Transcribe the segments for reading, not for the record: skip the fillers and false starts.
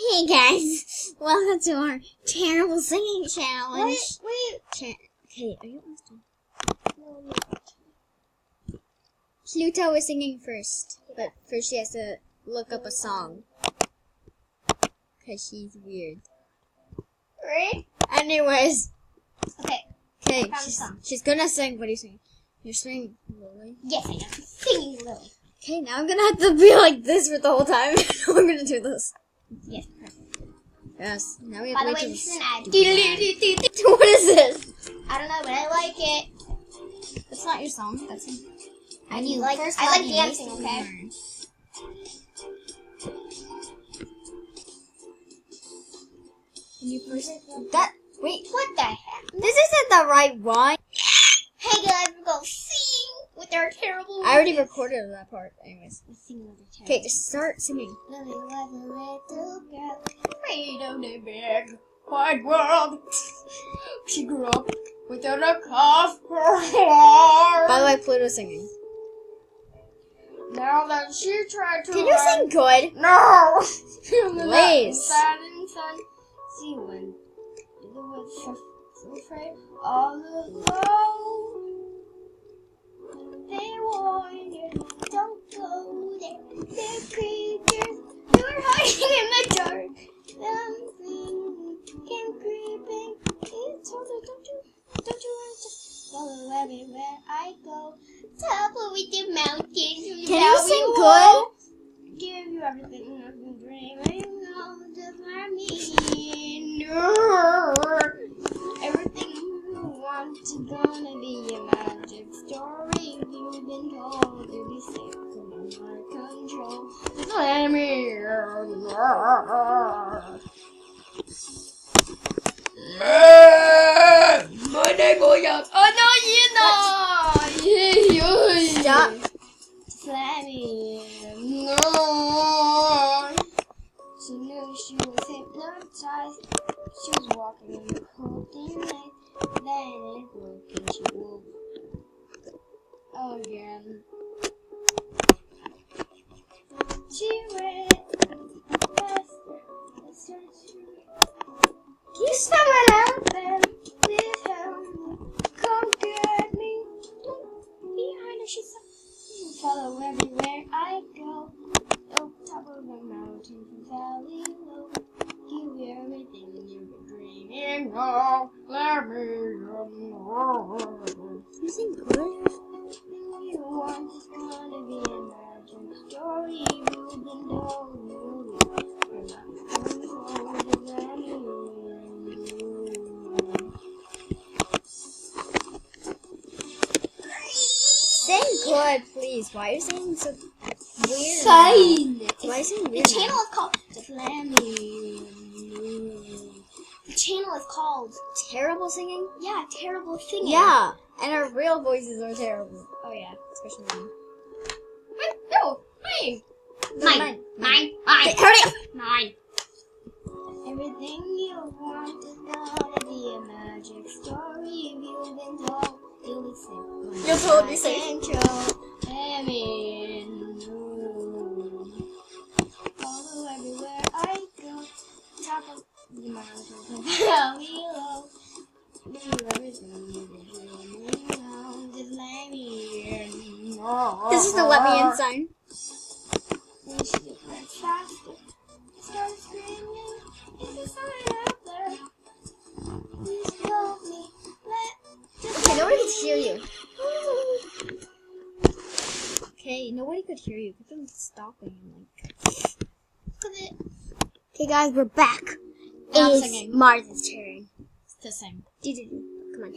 Hey guys, welcome to our terrible singing challenge. Wait. Okay, are you almost done? Pluto is singing first, but first she has to look up a song. Cause she's weird. Ready? Anyways. Okay. Okay, Found the song. she's gonna sing. What are you singing? You're singing Lily? Yes, I am. Singing Lily. Okay, now I'm gonna have to be like this for the whole time. I'm gonna do this. Yes, perfect. Yes, now we By have the to way, wait this till is an ad. What is this? I don't know, but I like it. That's not your song. That's I like dancing, okay? Wait, What the heck? this isn't the right one. Hey guys, we're gonna sing with our terrible. I already recorded that part. Anyways. Let's sing with our terrible. Okay, just start singing. Lily was a little girl, afraid of the Big wide world. She grew up without a cuff or heart. By the way, Pluto's singing. Now that she tried to Can you sing good? No! Please. Sad and sun. See when the was so afraid all alone. They warned her, don't go there. They're creatures who are hiding in the dark. Something came creeping. It told her, don't you want to follow everywhere I go? Topple with the mountains. Can you sing good? Give you everything I've been dreaming of. Just let me No. everything you want is gonna be a magic story. You've been told to be safe from our control. Let me. Stop. Just let me. No. She knew she was hypnotized. She was walking in the cold night. Then it broke and she woke again. She ran faster. You someone out there, please help me. Come get me. Behind her, she said, follow everywhere I go. Up top of the mountain, from valley low. Give you everything you've been dreaming. No, let me. You sing good? Everything you want is gonna be a magic story. You've been told you're not controlled of anyone. Sing good, please. Why are you singing so weird? Fine. Why are you singing The weird? channel is called Just Let Me. The channel is called Terrible singing? Terrible Singing. Yeah, and our real voices are terrible. Oh yeah. Especially mine. No, hey. Mine. Okay, hurry up! Mine. Everything you want is gonna be a magic story. If you've been told, you'll be safe. You're totally safe. Control. Let me follow everywhere I go. Top of the mountain, valley low. Do everything you've been dreaming of. Just let me This is the let me in sign. And she went faster. Started screaming. Is there someone out there? Please help me. Okay, nobody could hear you. Okay, nobody could hear you. Keep them stopping. Okay, guys, we're back. Now I'm It's singing. Martha's turn. It's the same. Come on.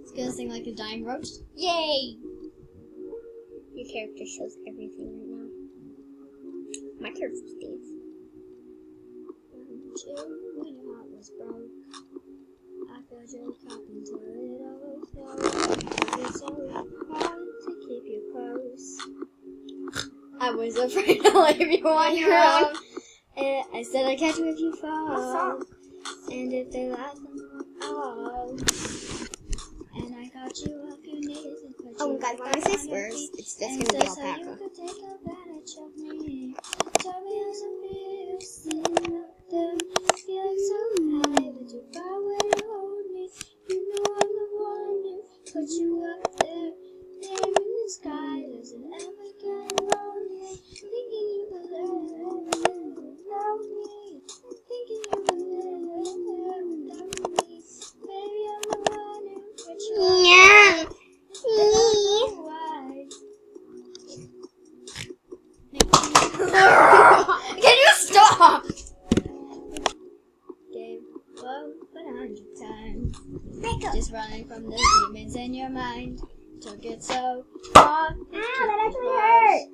It's gonna sing like a dying roach. Yay! Your character shows everything right now. My character's Steve. When your heart was broke, I filled your cup until it overflowed. It's so hard to keep you close. I was afraid to leave you on your own. And I said I'd catch you if you fall. And if they laugh, oh. And I got you off your knees and put you guys, when I say swears, it's just gonna be alpaca. You could take advantage of me. Tell me how's it feel. from the demons in your mind. Took it so far. That actually hurt.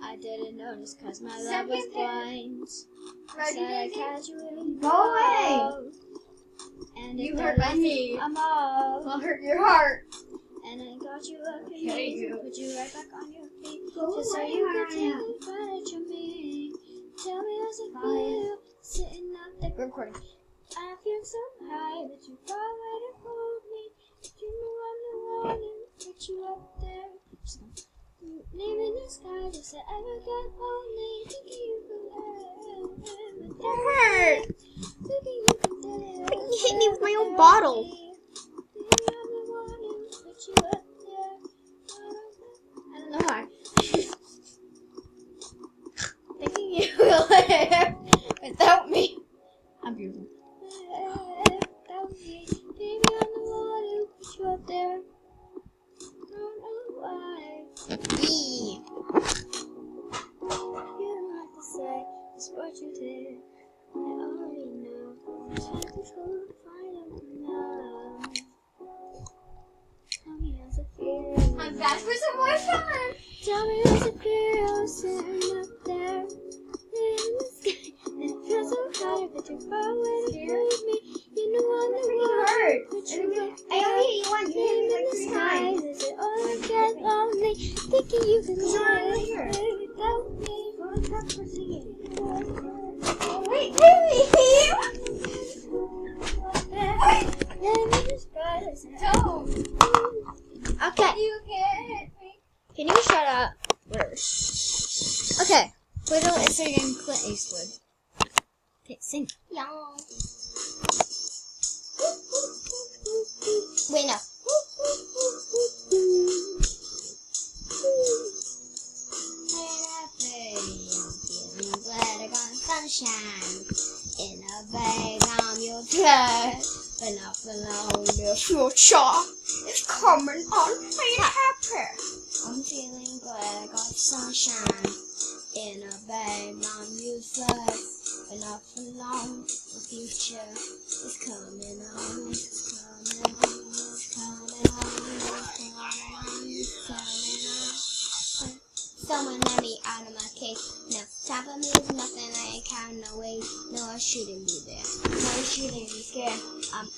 I didn't notice cause my love was blind. Said I casually Go away. And You if hurt that my is knee. I'm all. I'll hurt your heart. And I got you up your Okay, knees you. and put you right back on your feet. Go Just so away, you could Mariah. take advantage of me. Tell me how's it feel sitting up there. We're recording. I feel so high that you far away to hold me. You know I'm the one who put you up there. Just name in the sky just to ever get lonely. Thinking you could live. That hurt. Thinking you could live. You hit me with my own bottle. I'm the one who put you up there. I don't know why. Thinking you will live without me. I'm beautiful. Without me, baby, I'm the one who put you up there. Don't know why. Yeah. You don't have to say just what you did. I already know. Just have to go find out now. Tell me how's it feel. I'm back for some more fun. Tell me how's it feel sitting up there in the sky. It feels so hard that you're far away to hold me. You know I'm the one hurt. who put you up I only hit you once. You hit me like 3 times. Is it all I get lonely? Thinking you can You're right here. live without me. Stop for singing. Wait, Don't. Okay. You can't hit me. Can you shut up? Whatever. Okay. Twiddle is singing Clint Eastwood. Okay, sing. Yeah. Wait, no. I'm glad I got sunshine in a bag. I'm your dad, but not for long. The future is coming on. Ain't happy. I'm feeling glad I got sunshine in a bag. I'm useless, but not for long. The future is coming on. It's coming on. It's coming on. It's coming on. It's coming on. Someone let me out of my case. Now, time for me is nothing. I ain't counting no ways. No, I shouldn't be there. No, I shouldn't be scared. I'm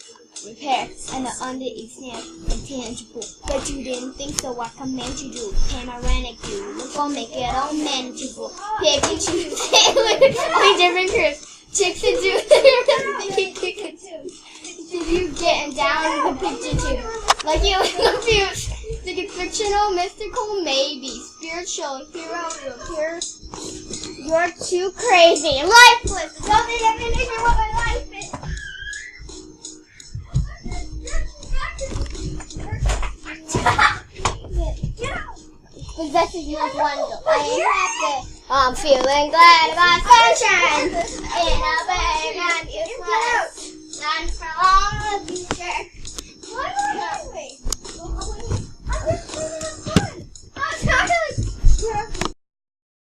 repair and the under is near intangible. But you didn't think so. I command you to. Panoramic you. Look for make it all manageable. Pick and choose. Only different groups. Chicks and dudes. You getting down with the picture too. Like you confused. Thinking fictional, mystical, maybe. Spiritual, hero, appear. You're too crazy. Lifeless. It's not the definition of what my life is. Possesses you with wonder. I ain't happy. I'm feeling glad about sunshine in a bed.